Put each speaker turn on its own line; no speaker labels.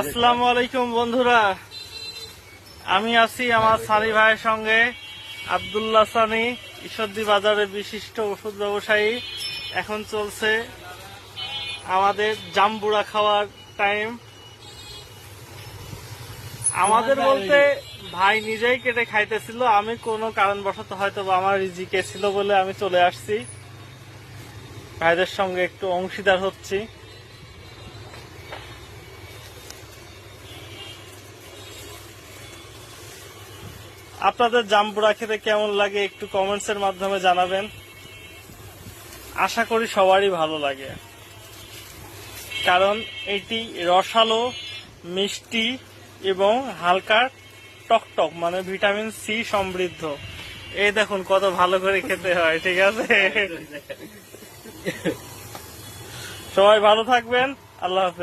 আসসালামু আলাইকুম বন্ধুরা, আমি আছি আমার সানি ভাইয়ের সঙ্গে। আব্দুল্লাহ সানি, ঈশ্বরদী বাজারের বিশিষ্ট ওষুধ ব্যবসায়ী। এখন চলছে আমাদের জাম্বুরা খাওয়ার টাইম। আমাদের বলতে ভাই নিজেই কেটে খাইতেছিল, আমি কোনো কারণবশত হয়তো আমার রিজিকে ছিল বলে আমি চলে আসছি, ভাইদের সঙ্গে একটু অংশীদার হচ্ছি। আপনাদের জাম্বুরা খেতে কেমন লাগে একটু কমেন্টস এর মাধ্যমে জানাবেন। আশা করি সবারই ভালো লাগে, কারণ এটি রসালো, মিষ্টি এবং হালকা টকটক, মানে ভিটামিন সি সমৃদ্ধ। এই দেখুন কত ভালো করে খেতে হয়, ঠিক আছে? সবাই ভালো থাকবেন, আল্লাহ হাফেজ।